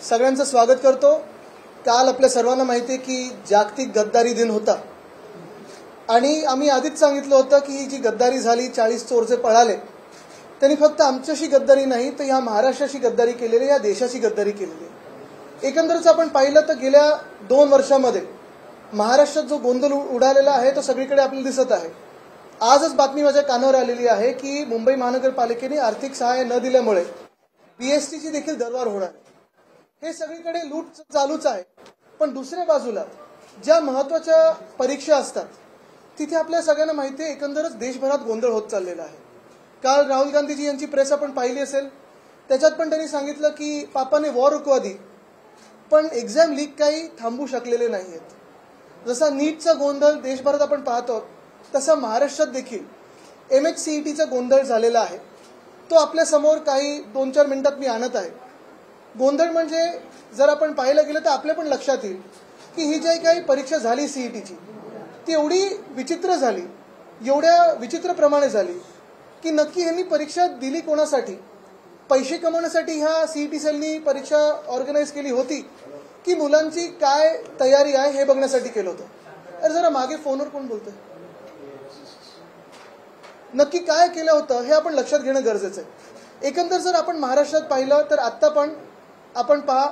सगळ्यांचं स्वागत करतो। काल आपल्या सर्वांना माहिती आहे की जागतिक गद्दारी दिन होता आणि आम्ही आधीच सांगितलं होतं की ही जी गद्दारी झाली, 40 चोर जे पळाले, त्यांनी फक्त आमच्याशी गद्दारी नाही तर या महाराष्ट्राशी गद्दारी केलेली, या देशाची गद्दारी केलेली। एकंदरच आपण पाहिलं तर गेल्या 2 वर्षांमध्ये महाराष्ट्रात जो गोंधळ उडालेला आहे तो सगळीकडे आपल्याला दिसत आहे। आजच बातमी माझ्या कानावर आलेली आहे की मुंबई महानगरपालिकेने आर्थिक सहाय्य न दिल्यामुळे बीएसटीची देखील दरवाढ होणार आहे। हे सगळीकडे लूट चालूच आहे, पण दुसऱ्या बाजूला ज्या महत्त्वाच्या परीक्षा असतात तिथे आपल्या सगळ्यांना माहिती आहे एकंदरच देशभरात गोंधळ होत चाललेला आहे। काल राहुल गांधीजी यांची प्रेस आपण पाहिली असेल, त्याच्यात पण त्यांनी सांगितलं की पापाने वॉर रुकवा दी, पण एक्झाम लीक काही थांबू शकलेले नाहीयेत। जसा नीटचा गोंधळ देशभरात आपण पाहतो तसा महाराष्ट्रात देखील MHCETचा गोंधळ झालेला आहे। तो आपल्या समोर काही 2-4 मिनिटात मी आणत आहे। गोंधळ म्हणजे जर आपण पाहायला गेलं तर आपल्या पण लक्षात येईल की ही जी काही परीक्षा झाली सीईटीची ती एवढी विचित्र झाली, एवढ्या विचित्र प्रमाणे झाली की नक्की ह्यांनी परीक्षा दिली कोणासाठी? पैसे कमवण्यासाठी ह्या सीईटी सेलनी परीक्षा ऑर्गनाइज केली होती की मुलांची काय तयारी आहे हे बघण्यासाठी केलं होतं? अरे जरा मागे फोनवर कोण बोलतंय? नक्की काय केलं होतं हे आपण लक्षात घेणं गरजेचं आहे। एकंदर जर आपण महाराष्ट्रात पाहिलं तर आत्ता पण आपण पहा,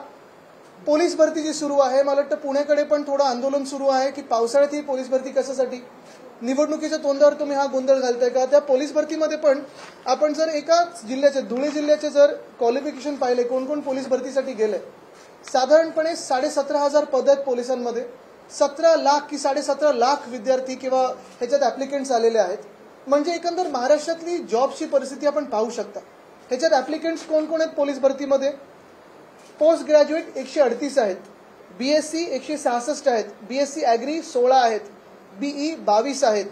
पोलीस भरती जी सुरू आहे, मला वाटतं पुण्याकडे पण थोडं आंदोलन सुरू आहे की पावसाळ्यात ही पोलीस भरती कशासाठी? निवडणुकीच्या तोंडावर तुम्ही हा गोंधळ घालताय का? त्या पोलीस भरतीमध्ये पण आपण जर एकाच जिल्ह्याचे, धुळे जिल्ह्याचे जर क्वालिफिकेशन पाहिले, कोण कोण पोलीस भरतीसाठी गेले, साधारणपणे 17,500 पद आहेत पोलिसांमध्ये, 17 लाख की 17.5 लाख विद्यार्थी किंवा ह्याच्यात ऍप्लिकेंट्स आलेले आहेत। म्हणजे एकंदर महाराष्ट्रातली जॉबची परिस्थिती आपण पाहू शकता। ह्याच्यात ऍप्लिकेंट्स कोण कोण आहेत पोलीस भरतीमध्ये? पोस्ट ग्रॅज्युएट 138 आहेत, BSc 166 आहेत, BSc ॲग्री 16 आहेत, BE 22 आहेत,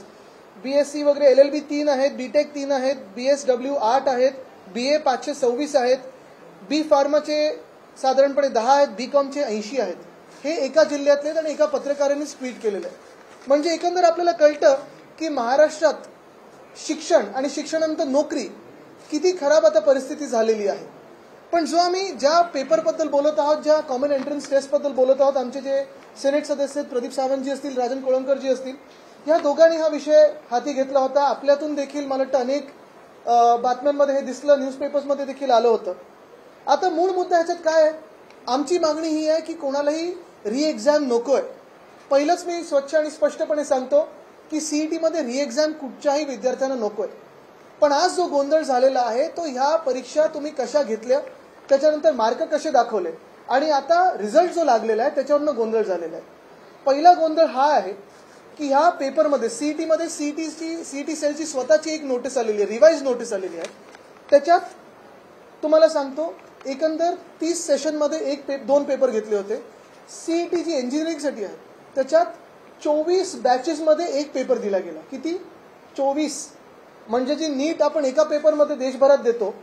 BSc वगैरे LLB 3 आहेत, BTech 3 आहेत, BSW 8 आहेत, BA 526 आहेत, B फार्माचे साधारणपणे 10 आहेत, BComचे 80 आहेत। हे एका जिल्ह्यातले आणि एका पत्रकारांनी ट्विट केलेलं आहे। म्हणजे एकंदर आपल्याला कळतं की महाराष्ट्रात शिक्षण आणि शिक्षणानंतर नोकरी किती खराब आता परिस्थिती झालेली आहे। पण जो आम्ही ज्या पेपरबद्दल बोलत आहोत, ज्या कॉमन एंट्रन्स टेस्टबद्दल बोलत आहोत, आमचे जे सेनेट सदस्य आहेत, प्रदीप सावंतजी असतील, राजन कोळंबकरजी असतील, या दोघांनी हा विषय हाती घेतला होता। आपल्यातून देखील मला वाटतं अनेक बातम्यांमध्ये हे दिसलं, न्यूजपेपर्समध्ये देखील आलं होतं। आता मूळ मुद्दा ह्याच्यात काय आहे? आमची मागणी ही आहे की कोणालाही री एक्झाम नकोय। पहिलंच मी स्वच्छ आणि स्पष्टपणे सांगतो की सीईटीमध्ये री एक्झाम कुठच्याही विद्यार्थ्यांना नकोय। पण आज जो गोंधळ झालेला आहे तो ह्या परीक्षा तुम्ही कशा घेतल्या, त्याच्यानंतर मार्क कसे दाखवले आणि आता रिझल्ट जो लागलेला आहे त्याच्यावरनं गोंधळ झालेला आहे। पहिला गोंधळ हा आहे की ह्या पेपरमध्ये सीईटीमध्ये सीईटी सेलची स्वतःची एक नोटीस आलेली आहे, रिवाइज नोटीस आलेली आहे। त्याच्यात तुम्हाला सांगतो एकंदर 30 सेशनमध्ये 2 पेपर घेतले होते। सीईटी जी इंजिनिअरिंगसाठी आहे त्याच्यात 24 बॅचेसमध्ये 1 पेपर दिला गेला। किती? 24। म्हणजे जी नीट आपण एका पेपरमध्ये देशभरात देतो,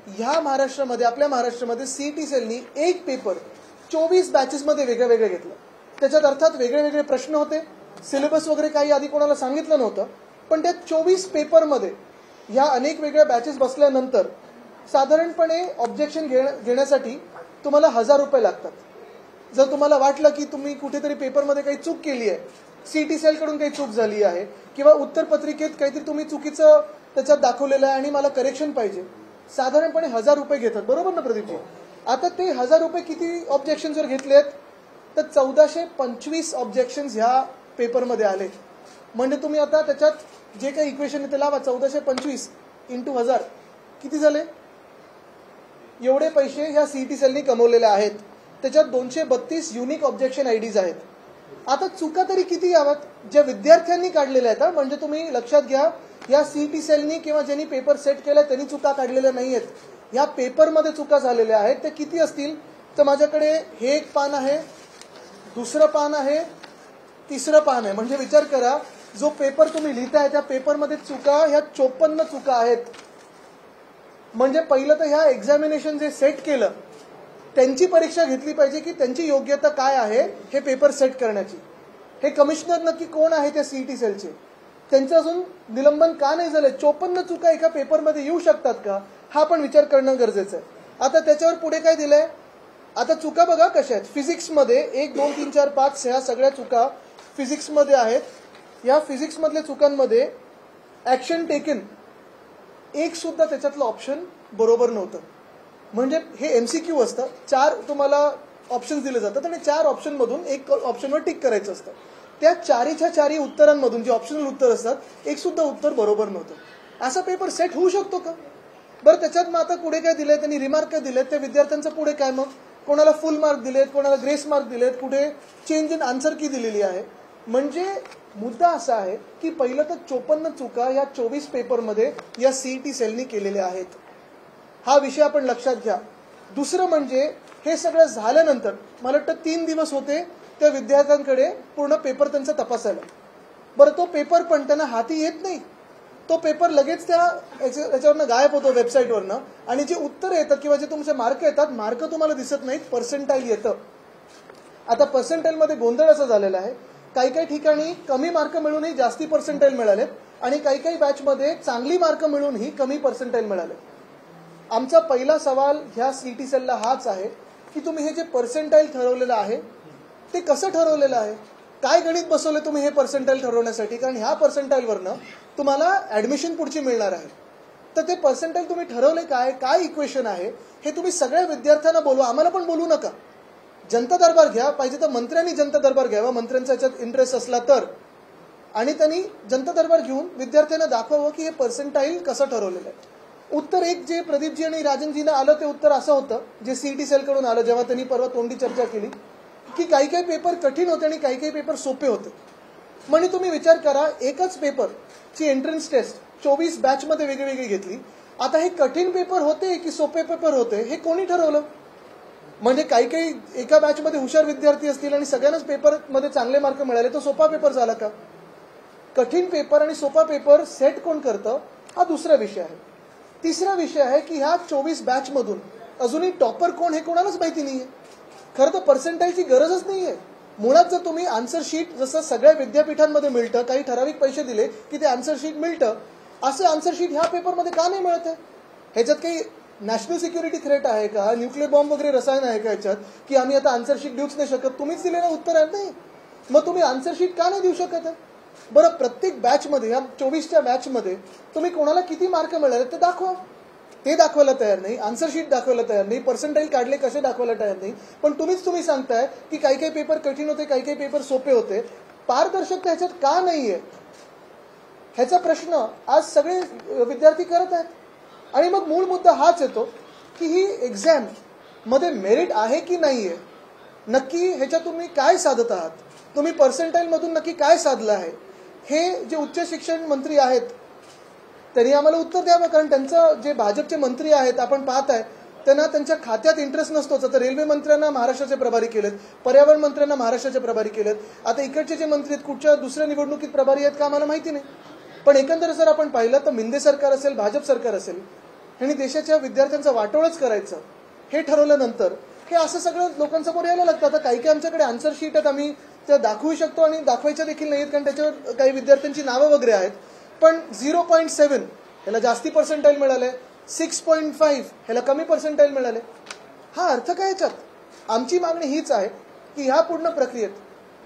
ह्या महाराष्ट्रामध्ये, आपल्या महाराष्ट्रामध्ये सीईटी सेलनी 1 पेपर 24 बॅचेसमध्ये वेगळं वेगळं घेतलं। त्याच्यात अर्थात वेगळे वेगळे प्रश्न होते, सिलेबस वगैरे काही आधी कोणाला सांगितलं नव्हतं, पण त्या 24 पेपरमध्ये ह्या अनेक वेगळ्या बॅचेस बसल्यानंतर साधारणपणे ऑब्जेक्शन घेण्यासाठी तुम्हाला 1000 रुपये लागतात। जर तुम्हाला वाटलं की तुम्ही कुठेतरी पेपरमध्ये काही चूक केली आहे, सीईटी सेलकडून काही चूक झाली आहे किंवा उत्तरपत्रिकेत काहीतरी तुम्ही चुकीचं त्याच्यात दाखवलेलं आहे आणि मला करेक्शन पाहिजे, साधारणपणे 1000 रुपये घेतात, बरोबर ना प्रदीपजी? आता ते 1000 रुपये किती ऑब्जेक्शन्सवर घेतलेत? तर 1425 ऑब्जेक्शन्स ह्या पेपरमध्ये आले। म्हणजे तुम्ही आता त्याच्यात जे काही इक्वेशन आहे ते लावा, 1425 × 1000 किती झाले? एवढे पैसे ह्या सीईटी सेलनी कमवलेले आहेत। त्याच्यात 232 युनिक ऑब्जेक्शन आयडीज आहेत। आता चुका तरी किती याव्यात? ज्या विद्यार्थ्यांनी काढलेल्या आहेत, म्हणजे तुम्ही लक्षात घ्या, या सीईटी सेलनी किंवा ज्यांनी पेपर सेट केला त्यांनी चुका काढलेल्या नाही आहेत, ह्या पेपरमध्ये चुका झालेल्या आहेत। ते किती असतील? तर माझ्याकडे हे एक पान आहे, दुसरं पान आहे, तिसरं पान आहे। म्हणजे विचार करा, जो पेपर तुम्ही लिहिताय त्या पेपरमध्ये चुका ह्या 54 चुका आहेत। म्हणजे पहिलं तर ह्या एक्झामिनेशन जे सेट केलं त्यांची परीक्षा घेतली पाहिजे की त्यांची योग्यता काय आहे हे पेपर सेट करण्याची। हे कमिशनर नक्की कोण आहे त्या सीईटी सेलचे? त्यांचं अजून निलंबन का नाही झालं? 54 चुका एका पेपरमध्ये येऊ शकतात का? हा पण विचार करणं गरजेचं आहे। आता त्याच्यावर पुढे काय दिलंय? आता चुका बघा कशा आहेत. फिजिक्समध्ये 1, 2, 3, 4, 5 ह्या सगळ्या चुका फिजिक्समध्ये आहेत. या फिजिक्समधल्या चुकांमध्ये ॲक्शन टेकन एक सुद्धा त्याच्यातलं ऑप्शन बरोबर नव्हतं. म्हणजे हे MCQ असतं, 4 तुम्हाला ऑप्शन्स दिले जातात आणि 4 ऑप्शनमधून एक ऑप्शनवर टिक करायचं असतं. त्या 4च्या 4 उत्तरांमधून जे ऑप्शनल उत्तर असतात एक सुद्धा उत्तर बरोबर नव्हतं. असा पेपर सेट होऊ शकतो का? बरं, त्याच्यात मग आता पुढे काय दिले, त्यांनी रिमार्क काय दिलेत, त्या विद्यार्थ्यांचं पुढे काय, मग कोणाला फुल मार्क दिलेत, कोणाला ग्रेस मार्क दिलेत, कुठे चेंज इन आन्सर की दिलेली आहे. म्हणजे मुद्दा असा आहे की पहिलं तर 54 चुका या 24 पेपरमध्ये या CET सेलनी केलेल्या आहेत. हा विषय आपण लक्षात घ्या. दुसरं म्हणजे हे सगळं झाल्यानंतर मला वाटतं 3 दिवस होते त्या विद्यार्थ्यांकडे पूर्ण पेपर त्यांचा तपासायला. बरं, तो पेपर पण त्यांना हाती येत नाही. तो पेपर लगेच त्याच्यावरनं गायब होतो वेबसाईटवरनं आणि जे उत्तर येतात किंवा जे तुमचे मार्क येतात, मार्क तुम्हाला दिसत नाहीत, पर्सेंटाईल येतं. आता पर्सेंटाईलमध्ये गोंधळ असा झालेला आहे, काही काही ठिकाणी कमी मार्क मिळूनही जास्ती पर्सेंटाईल मिळालेत आणि काही काही बॅचमध्ये चांगली मार्क मिळूनही कमी पर्सेंटाईल मिळाले. आमचा पहिला सवाल ह्या CET सेलला हाच आहे की तुम्ही हे जे पर्सेंटाईल ठरवलेलं आहे ते कसं ठरवलेलं आहे, काय गणित बसवले तुम्ही हे पर्सेंटाईल ठरवण्यासाठी, कारण ह्या पर्सेंटाईलवरनं तुम्हाला ॲडमिशन पुढची मिळणार आहे. तर ते पर्सेंटाईल तुम्ही ठरवले काय इक्वेशन आहे हे तुम्ही सगळ्या विद्यार्थ्यांना बोलवा, आम्हाला पण बोलू नका. जनता दरबार घ्या, पाहिजे तर मंत्र्यांनी जनता दरबार घ्यावा, मंत्र्यांचा याच्यात इंटरेस्ट असला तर, आणि त्यांनी जनता दरबार घेऊन विद्यार्थ्यांना दाखवावं की हे पर्सेंटाईल कसं ठरवलेलं आहे. उत्तर एक जे प्रदीपजी आणि राजनजींना आलं ते उत्तर असं होतं जे CET सेलकडून आलं, जेव्हा त्यांनी परवा तोंडी चर्चा केली, की काही काही पेपर कठीण होते आणि काही काही पेपर सोपे होते. म्हणजे तुम्ही विचार करा, एकच पेपरची एंट्रन्स टेस्ट 24 बॅचमध्ये वेगळी घेतली. आता हे कठीण पेपर होते की सोपे पेपर होते हे कोणी ठरवलं? म्हणजे काही काही एका बॅचमध्ये हुशार विद्यार्थी असतील आणि सगळ्यांनाच पेपरमध्ये चांगले मार्क मिळाले, तो सोपा पेपर झाला का? कठीण पेपर आणि सोपा पेपर सेट कोण करतं हा दुसरा विषय आहे. तिसरा विषय आहे की ह्या 24 बॅचमधून अजूनही टॉपर कोण हे कोणालाच माहिती नाहीये. खरं तर पर्सेंटाईलची गरजच नाहीये. मुळात जर तुम्ही आन्सर शीट जसं सगळ्या विद्यापीठांमध्ये मिळतं, काही ठराविक पैसे दिले की ते आन्सर शीट मिळतं, असं आन्सर शीट ह्या पेपरमध्ये का नाही मिळत आहे? ह्याच्यात काही नॅशनल सिक्युरिटी थ्रेट आहे का, न्यूक्लिअर बॉम्ब वगैरे रसायन आहे का ह्याच्यात, की आम्ही आता आन्सर शीट देऊच नाही शकत? तुम्हीच दिलेलं उत्तर आहे नाही, मग तुम्ही आन्सर शीट का नाही देऊ शकत आहे? बरं, प्रत्येक बॅचमध्ये या 24च्या बॅचमध्ये तुम्ही कोणाला किती मार्क मिळाले ते दाखवा. ते दाखवायला तयार नाही, आन्सर शीट दाखवायला तयार नाही, पर्सेंटाईल काढले कसे दाखवायला तयार नाही. पण तुम्ही सांगताय की काही काही पेपर कठीण होते, काही काही पेपर सोपे होते. पारदर्शकता ह्याच्यात का नाहीये ह्याचा प्रश्न आज सगळे विद्यार्थी करत आहेत. आणि मग मूळ मुद्दा हाच येतो की ही एक्झाम मध्ये मेरिट आहे की नाहीये, नक्की ह्याच्यात तुम्ही काय साधत आहात, तुम्ही पर्सेंटाईल मधून नक्की काय साधलं आहे, हे जे उच्च शिक्षण मंत्री आहेत त्यांनी आम्हाला उत्तर द्यावं. कारण त्यांचं जे भाजपचे मंत्री आहेत आपण पाहत आहे त्यांना त्यांच्या खात्यात इंटरेस्ट नसतोच. आता रेल्वे मंत्र्यांना महाराष्ट्राचे प्रभारी केलेत, पर्यावरण मंत्र्यांना महाराष्ट्राचे प्रभारी केलेत, आता इकडचे जे मंत्री आहेत कुठच्या दुसऱ्या निवडणुकीत प्रभारी आहेत का आम्हाला माहिती नाही. पण एकंदर जर आपण पाहिलं तर मिंदे सरकार असेल, भाजप सरकार असेल, ह्यांनी देशाच्या विद्यार्थ्यांचं वाटोळच करायचं हे ठरवल्यानंतर हे असं सगळं लोकांसमोर यायला लागतं. आता काही काही आमच्याकडे आन्सर शीट आहेत, आम्ही त्या दाखवू शकतो आणि दाखवायच्या देखील नाहीत कारण त्याच्यावर काही विद्यार्थ्यांची नावं वगैरे आहेत. पण 0.7 ह्याला जास्ती पर्सेंटाईल मिळाले, 6.5 ह्याला कमी पर्सेंटाईल मिळाले. हा अर्थ काय याच्यात? आमची मागणी हीच आहे की ह्या पूर्ण प्रक्रियेत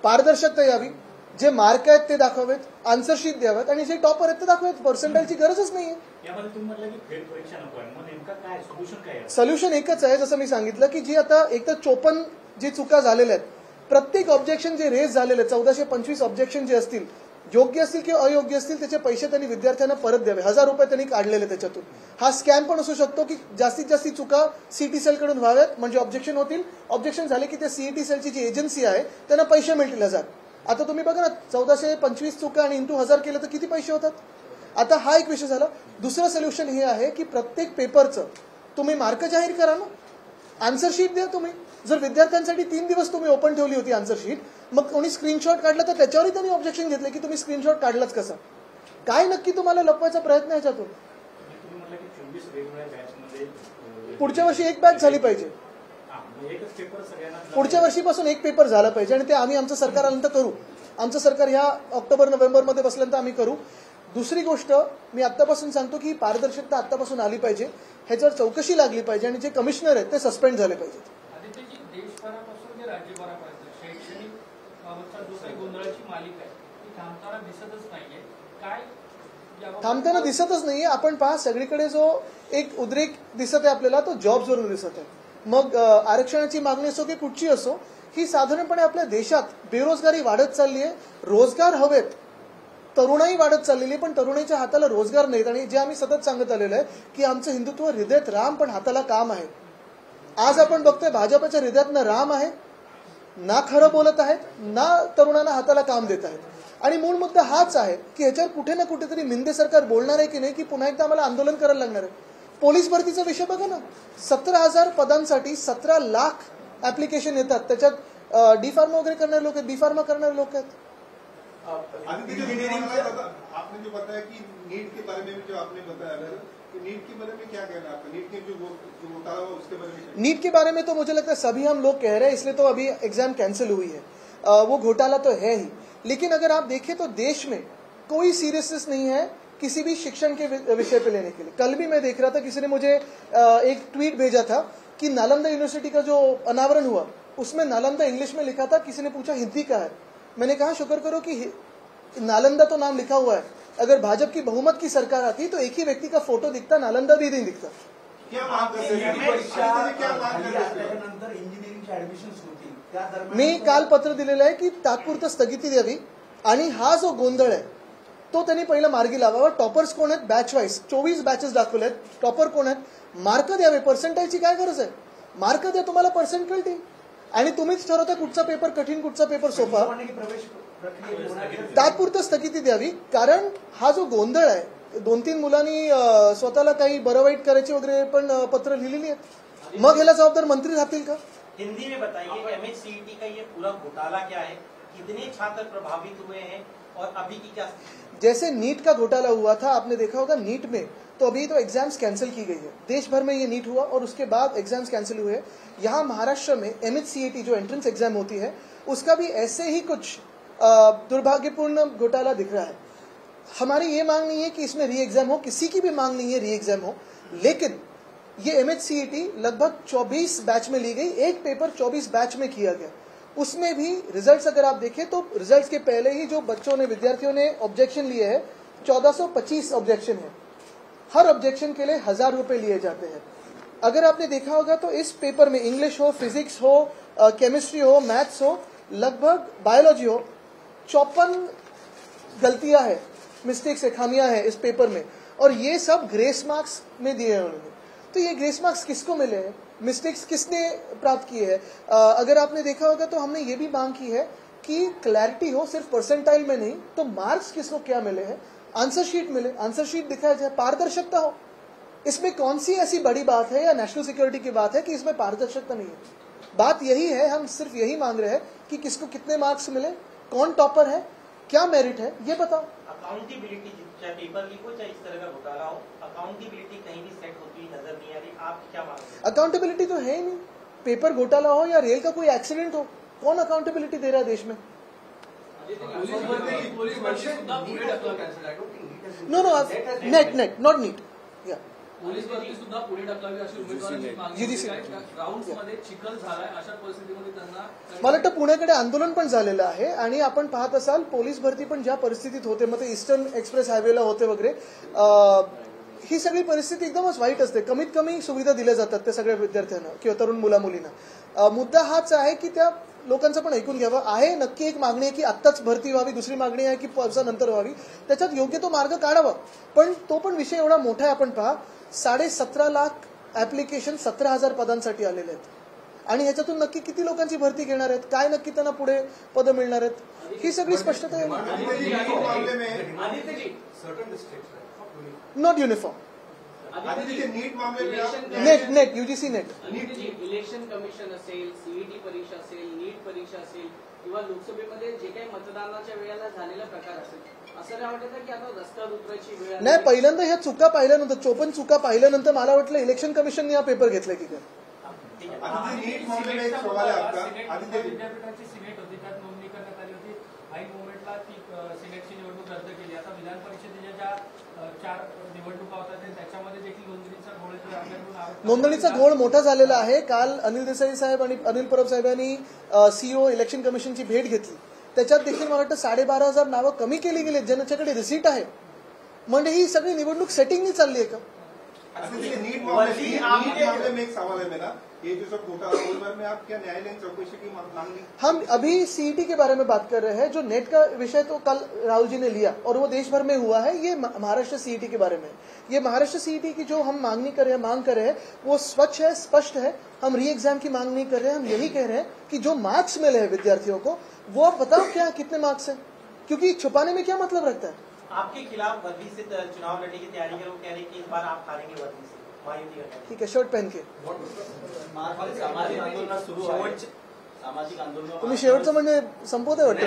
पारदर्शकता यावी, जे मार्क आहेत ते दाखवावेत, आन्सर शीट द्यावेत आणि जे टॉपर आहेत ते दाखवावेत. पर्सेंटाईलची गरजच नाहीये. सोल्युशन एकच आहे, जसं मी सांगितलं की जी आता एक तर 54 जी चुका झालेल्या आहेत, प्रत्येक ऑब्जेक्शन जे रेज झालेले 1425 ऑब्जेक्शन जे असतील, योग्य असतील किंवा अयोग्य असतील, त्याचे पैसे त्यांनी विद्यार्थ्यांना परत द्यावे. 1000 रुपये त्यांनी काढलेले त्याच्यातून. हा स्कॅम पण असू शकतो की जास्तीत जास्त चुका CET सेलकडून व्हाव्यात म्हणजे ऑब्जेक्शन होतील, ऑब्जेक्शन झाले की त्या CET सेलची जी एजन्सी आहे त्यांना पैसे मिळतील 1000. आता तुम्ही बघा ना, 1425 चुका आणि इंटू 1000 केलं तर किती पैसे होतात. आता हा एक विषय झाला. दुसरं सोल्युशन हे आहे की प्रत्येक पेपरचं तुम्ही मार्क जाहीर करा ना, आन्सर शीट द्या तुम्ही. जर विद्यार्थ्यांसाठी 3 दिवस तुम्ही ओपन ठेवली होती आन्सर शीट, मग कोणी स्क्रीनशॉट काढला तर त्याच्यावरही त्यांनी ऑब्जेक्शन घेतले की तुम्ही स्क्रीनशॉट काढलाच कसा, काय नक्की तुम्हाला लपवायचा प्रयत्न आहे ह्याच्यातून. पुढच्या वर्षी एक बॅच झाली पाहिजे, पुढच्या वर्षीपासून एक पेपर झाला पाहिजे आणि ते आम्ही आमचं सरकार आल्यानंतर करू. आमचं सरकार ह्या ऑक्टोबर-नोव्हेंबरमध्ये बसल्यानंतर आम्ही करू. दुसरी गोष्ट मी आत्तापासून सांगतो की पारदर्शकता आत्तापासून आली पाहिजे, ह्याच्यावर चौकशी लागली पाहिजे आणि जे कमिशनर आहेत ते सस्पेंड झाले पाहिजेत. देशभरापासून ते राज्यभरापर्यंत शैक्षणिक बाबतचा जो काही गोंधळाची मालिका आहे ती थांबताना दिसतच नाहीये. काय थांबताना दिसतच नाहीये. आपण पहा सगळीकडे जो एक उद्रेक दिसत आहे आपल्याला तो जॉब्सवरून दिसत आहे. मग आरक्षणाची मागणी असो की कुठची असो, ही साधारणपणे आपल्या देशात बेरोजगारी वाढत चालली आहे. रोजगार हवेत, तरुणाई वाढत चाललेली आहे, पण तरुणाईच्या हाताला रोजगार नाहीत. आणि जे आम्ही सतत सांगत आलेलो आहे की आमचं हिंदुत्व हृदयात राम पण हाताला काम आहे. आज आपण बघतोय भाजपच्या हृदयात ना राम आहे, ना खरं बोलत आहेत, ना तरुणांना हाताला काम देत आहेत. आणि मूळ मुद्दा हाच आहे की ह्याच्यावर कुठे ना कुठेतरी मिंदे सरकार बोलणार आहे की नाही, की पुन्हा एकदा आम्हाला आंदोलन करायला लागणार आहे. पोलीस भरतीचा विषय बघा ना, 17,000 पदांसाठी 17 लाख ऍप्लिकेशन येतात. त्याच्यात डी फार्मा वगैरे करणारे लोक आहेत, बी फार्मा करणारे लोक आहेत. आपने जो बताया कि नीट के बारे में जो आपने बताया कि नीट के बारे में क्या कहना है आपका? नीट के जो घोटाला हुआ उसके बारे में? नीट के बारे में तो मुझे लगता है सभी हम लोग कह रहे हैं, इसलिए तो अभी एग्जाम कैंसिल हुई है. वो घोटाला तो है ही, लेकिन अगर आप देखें तो देश में कोई सीरियसनेस नहीं है किसी भी शिक्षण के विषय पे लेने के लिए. कल भी मैं देख रहा था, किसी ने मुझे एक ट्वीट भेजा था कि नालंदा यूनिवर्सिटी का जो अनावरण हुआ उसमें नालंदा इंग्लिश में लिखा था. किसी ने पूछा हिंदी का है. मैंने कहा शुक्र करो कि नालंदा तो नाम लिखा हुआ है. अगर भाजपा की बहुमत की सरकार आती तो एक ही व्यक्ति का फोटो दिखता, नालंदा भी नहीं दिखता. मी काल पत्र दिलेलं आहे की तात्पुरतं स्थगिती द्यावी आणि हा जो गोंधळ आहे तो त्यांनी पहिला मार्गी लावावा. टॉपर्स कोण आहेत? बॅच वाईज 24 बॅचेस दाखवले आहेत. टॉपर कोण आहेत? मार्क द्यावे. पर्सेंटाईजची काय गरज आहे? मार्क द्या, तुम्हाला पर्सेंट कळते आणि तुम्हीच ठरवता कुठचा पेपर कठीण, कुठचा पेपर सोपा. तात्पुरतं स्थगिती द्यावी, कारण हा जो गोंधळ आहे, 2-3 मुलांनी स्वतःला काही बरं वाईट करायची वगैरे पण पत्र लिहिलेली आहेत. मग ह्याला जबाबदार मंत्री राहतील का? हिंदी में बताइए एमएचसीईटी का ये पूरा घोटाला क्या है, कितने छात्र प्रभावित हुए हैं और अभी की क्या? जैसे नीट का घोटाला हुआ था, आपने देखा होगा नीट में, तो अभी तो एग्जाम्स कैंसिल की गई है. देश भर में ये नीट हुआ और उसके बाद एग्जाम्स कैंसिल हुए. यहाँ महाराष्ट्र में एमएचसीईटी जो एंट्रेंस एग्जाम होती है उसका भी ऐसे ही कुछ दुर्भाग्यपूर्ण घोटाला दिख रहा है. हमारी ये मांग नहीं है कि इसमें री एग्जाम हो, किसी की भी मांग नहीं है री एग्जाम हो, लेकिन ये एमएचसीईटी लगभग 24 बैच में ली गई. एक पेपर 24 बैच में किया गया. उसमें भी रिजल्ट्स अगर आप देखें तो रिजल्ट्स के पहले ही जो बच्चों ने, विद्यार्थियों ने ऑब्जेक्शन लिए हैं, 1425 ऑब्जेक्शन है. हर ऑब्जेक्शन के लिए 1000 रुपए लिए जाते हैं. अगर आपने देखा होगा तो इस पेपर में इंग्लिश हो, फिजिक्स हो, केमिस्ट्री हो, मैथ्स हो, लगभग बायोलॉजी हो, 54 गलतियां हैं, मिस्टेक्स है, खामियां हैं इस पेपर में. और ये सब ग्रेस मार्क्स में दिए हैं उन्होंने. तो ये ग्रेस मार्क्स किसको मिले हैं? मिस्टेक्स किसने प्राप्त किए हैं? अगर आपने देखा होगा तो हमने ये भी मांग की है कि क्लैरिटी हो, सिर्फ परसेंटाइल में नहीं, तो मार्क्स किसको क्या मिले हैं, आंसर शीट मिले, आंसर शीट दिखाया जाए, पारदर्शिता हो. इसमें कौन सी ऐसी बड़ी बात है या नेशनल सिक्योरिटी की बात है कि इसमें पारदर्शिता नहीं है? बात यही है, हम सिर्फ यही मांग रहे हैं कि किसको कितने मार्क्स मिले, कौन टॉपर है, क्या मेरिट है, ये बताओ. अकाउंटेबिलिटी, चाहे पेपर लीक हो, चाहे इस तरह का घोटाला हो, अकाउंटेबिलिटी कहीं भी सेट होती नजर नहीं आ रही. आप क्या मांगते? अकाउंटेबिलिटी तो है ही नहीं. पेपर घोटाला हो या रेल का कोई एक्सीडेंट हो, कौन अकाउंटेबिलिटी दे रहा है देश में? No no, NET not NEET. Police भरती सुद्धा पुढे ढकलावी अशी उमेदवारांची मागणी आहे. ग्राउंड्समध्ये चिखल झालाय, अशा परिस्थितीमध्ये त्यांना मला वाटतं पुण्याकडे आंदोलन पण झालेलं आहे. आणि आपण पाहत असाल पोलीस भरती पण ज्या परिस्थितीत होते, मग ते ईस्टर्न एक्सप्रेस हायवेला होते वगैरे, ही सगळी परिस्थिती एकदमच वाईट असते. कमीत कमी सुविधा दिल्या जातात त्या सगळ्या विद्यार्थ्यांना किंवा तरुण मुला मुलींना. मुद्दा हाच आहे की त्या लोकांचं पण ऐकून घ्यावं. आहे नक्की एक मागणी आहे की आत्ताच भरती व्हावी, दुसरी मागणी आहे की पावसानंतर व्हावी. त्याच्यात योग्य तो मार्ग काढावा. पण तो पण विषय एवढा मोठा आहे. आपण पहा, 17.5 लाख ऍप्लिकेशन 17,000 पदांसाठी आलेले आहेत. आणि ह्याच्यातून नक्की किती लोकांची भरती घेणार आहेत, काय नक्की त्यांना पुढे पद मिळणार आहेत, ही सगळी स्पष्टता आहे. Not uniform. Net UGC net. Election commission असेल, सीईटी परीक्षा असेल, नीट परीक्षा असेल किंवा लोकसभेमध्ये जे काही मतदानाच्या वेळेला झालेला प्रकार असेल, असं नाही वाटत की आता रस्त्यावर उतरायची वेळ नाही. पहिल्यांदा ह्या चुका पाहिल्यानंतर, 54 चुका पाहिल्यानंतर मला वाटलं इलेक्शन कमिशनने हा पेपर घेतला की काय. विद्यापीठाची सिनेट होती, त्यात नोंदणी करण्यात आली होती. ऐन मोमेंटला ती सिनेटची निवडणूक रद्द केली. आता विधान परिषदेच्या ज्या 4 निवडणुका होत्या त्याच्यामध्ये देखील नोंदणीचा घोळ आपल्याकडून नोंदणीचा घोळ मोठा झालेला आहे. काल अनिल देसाई साहेब आणि अनिल परब साहेबांनी सीईओ इलेक्शन कमिशनची भेट घेतली. त्याच्यात देखील मला वाटतं 12,500 नावं कमी केली गेली ज्यांच्याकडे रिसीट आहे. म्हणजे ही सगळी निवडणूक सेटिंगनी चालली आहे का? नीट मामले में एक सवाल है मेरा, ये जो सब घोटाला हुआ में आप क्या न्यायालयीन चौकसी की मांग? हम अभी सीईटी के बारे में बात कर रहे हैं. जो नेट का विषय तो कल राहुल जी ने लिया और वो देश भर में हुआ है. ये महाराष्ट्र सीईटी के बारे में, ये महाराष्ट्र सीईटी की जो हम मांग कर रहे हैं वो स्वच्छ है, स्पष्ट है. हम री एग्जाम की मांग नहीं कर रहे हैं. हम यही कह रहे हैं कि जो मार्क्स मिले हैं विद्यार्थियों को वो आप बताओ क्या कितने मार्क्स हैं, क्योंकि छुपाने में क्या मतलब रखता है. आपके खिलाफ वर्दी से चुनाव लड़ने की तैयारी करें, वो कह रहे हैं कि इस बार आप हारेंगे वर्दी से. ठीक है, शर्ट पहन के. सामाजिक आंदोलन तुम्ही शेवटचं म्हणजे संपवते वाटतं.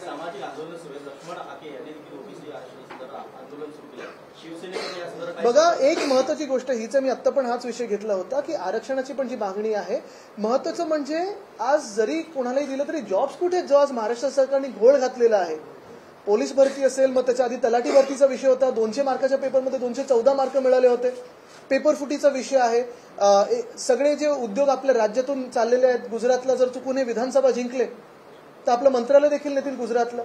सामाजिक आंदोलन सुरू आहे. लक्ष्मण आके यांनी देखील ओबीसी आरक्षणासंदर्भात आंदोलन सुरू केलं. शिवसेनेकडे या संदर्भात बघा, एक महत्वाची गोष्ट हीच, मी आत्ता पण हाच विषय घेतला होता की आरक्षणाची पण जी मागणी आहे, महत्वाचं म्हणजे आज जरी कोणालाही दिलं तरी जॉब्स कुठे आहेत, जो आज महाराष्ट्र सरकारने घोळ घातलेला आहे. पोलीस भरती असेल, मग त्याच्या आधी तलाठी भरतीचा विषय होता. 200 मार्काच्या पेपरमध्ये 214 मार्क मिळाले होते. पेपर फुटीचा विषय आहे. सगळे जे उद्योग आपल्या राज्यातून चाललेले आहेत, गुजरातला जर चुकून हे विधानसभा जिंकले तर आपलं मंत्रालय देखील नेतील गुजरातला.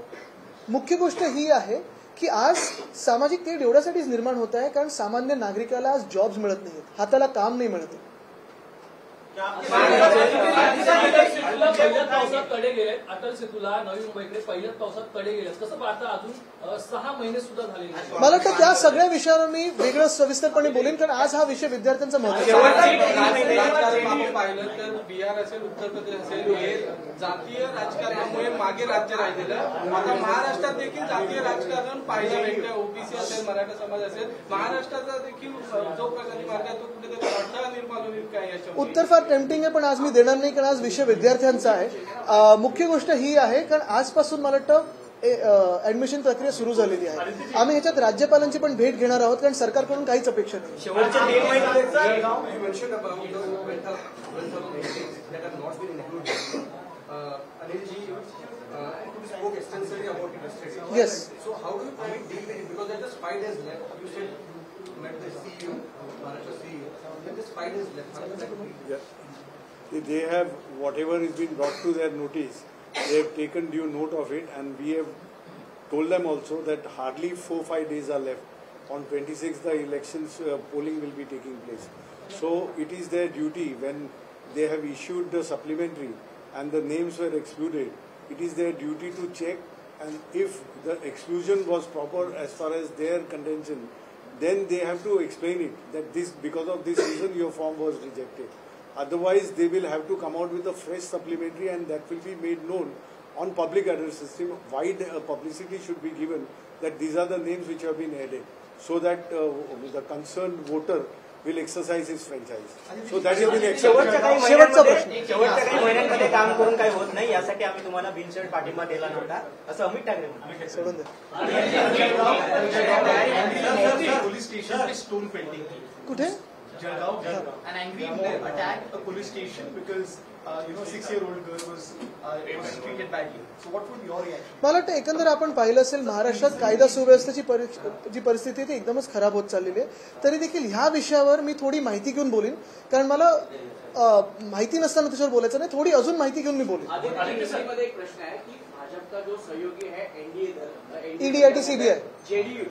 मुख्य गोष्ट ही आहे की आज सामाजिक तेढ एवढ्यासाठीच निर्माण होत आहे कारण सामान्य नागरिकाला आज जॉब्स मिळत नाहीत, हाताला काम नाही मिळत. पहिल्याच पावसात तडे गेलेत. अटल सेतूला नवी मुंबईकडे पहिल्याच पावसात तडे गेलेत. कसं पाहता, अजून 6 महिने सुद्धा झाले नाही. मला वाटतं त्या सगळ्या विषयावर मी वेगळं सविस्तरपणे बोलेन कारण आज हा विषय विद्यार्थ्यांचा महत्त्वाचा आपण पाहिलं तर बिहार असेल, उत्तर प्रदेश असेल, हे जातीय राजकारणामुळे मागे राज्य राहिलेलं. आता महाराष्ट्रात देखील जातीय राजकारण पाहायला भेटतं. ओबीसी असेल, मराठा समाज असेल, महाराष्ट्राचा देखील जो प्रगती मार्ग आहे तो कुठेतरी अडथळा निर्माण होईल काय याच्यावर? उत्तर फार टेम्पटिंग आहे पण आज मी देणार नाही कारण आज विषय विद्यार्थ्यांचा आहे. मुख्य गोष्ट ही आहे कारण आजपासून मला वाटतं ऍडमिशन प्रक्रिया सुरू झालेली आहे. आम्ही ह्याच्यात राज्यपालांची पण भेट घेणार आहोत कारण सरकारकडून काहीच अपेक्षा नाही. Yes. They have, whatever is been brought to their notice, they have taken due note of it, and we have told them also that hardly 4-5 days are left. On 26th, the elections polling will be taking place. So it is their duty, when they have issued the supplementary and the names were excluded, it is their duty to check, and if the exclusion was proper as far as their contention, then they have to explain it, that this, because of this reason your form was rejected. Otherwise, they will have to come out with a fresh supplementary and that will be made known on public address system. Wide publicity should be given that these are the names which have been added so that the concerned voter will exercise his franchise. So that has been शेवटच्या काही महिन्यांमध्ये काम करून काही होत नाही यासाठी आम्ही तुम्हाला बिनशर्त पाठिंबा दिला नव्हता असं अमित ठाकरे म्हणाले. सोडून द्या. पोलीस स्टेशन स्टोन पेंटिंग कुठे? Jalgaon, an angry mob attacked a police station because 6-year-old girl was treated badly. So what would your reaction? मला वाटतं एकंदर आपण पाहिलं असेल महाराष्ट्रात कायदा सुव्यवस्थेची जी परिस्थिती आहे ती एकदमच खराब होत चाललेली आहे. तरी देखील ह्या विषयावर मी थोडी माहिती घेऊन बोलीन कारण मला माहिती नसताना त्याच्यावर बोलायचं नाही. थोडी अजून माहिती घेऊन मी बोलेन. मध्ये एक प्रश्न है कि भाजपा जो सहयोगी है एनडीए ईडीआईटी सीबीआई जेडीयू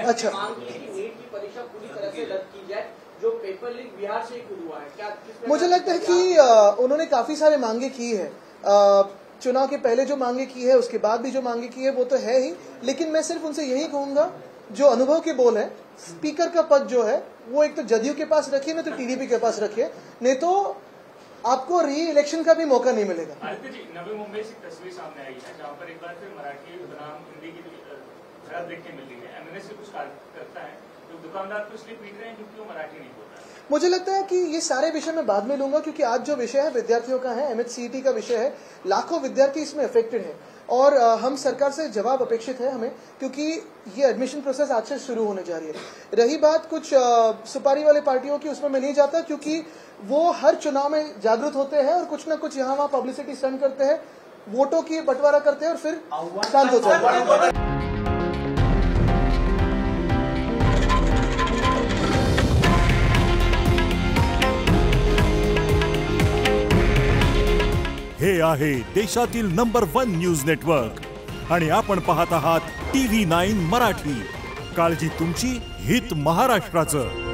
अच्छा मांग की नीट की परीक्षा पूरी तरह से रद्द की जाए. जो पेपर लीक बिहार से शुरू हुआ है, क्या मुझे लगता है कि उन्होंने काफी सारे मांगे की है. चुनाव के पहले जो मांगे की है, उसके बाद भी जो मांगे की है वो तो है ही, लेकिन मैं सिर्फ उनसे यही कहूंगा जो अनुभव के बोल है, स्पीकर का पद जो है वो एक तो जदयू के पास रखिए, नहीं तो टीडीपी के पास रखिए, नहीं तो आपको री इलेक्शन का भी मौका नहीं मिलेगा. आदित्य जी, नवी मुंबई से तस्वीर सामने आई है जहाँ पर एक बार फिर मराठी बनाम हिंदी की झड़प देखने मिल रही है. एमएनएस से कुछ करता है, जो दुकानदार तो इसलिए पीट रहे हैं क्योंकि वो मराठी नहीं बोल रहा है. मुझे लगता है कि ये सारे विषय मैं बाद में लूंगा क्योंकि आज जो विषय है विद्यार्थियों का है, एमएचसीईटी का विषय है. लाखों विद्यार्थी इसमें अफेक्टेड है और हम सरकार से जवाब अपेक्षित है हमें, क्योंकि ये एडमिशन प्रोसेस आज से शुरू होने जा रही है. रही बात कुछ सुपारी वाले पार्टियों की, उसमें मैं नहीं जाता क्योंकि वो हर चुनाव में जागृत होते हैं और कुछ ना कुछ यहाँ वहाँ पब्लिसिटी स्टंट करते हैं. वोटों की बंटवारा करते हैं और फिर शांत हो जाए। हे आहे देशातील नंबर 1 न्यूज नेटवर्क आणि आपण पाहत आहात TV9 मराठी. काळजी तुमची, हित महाराष्ट्राचं.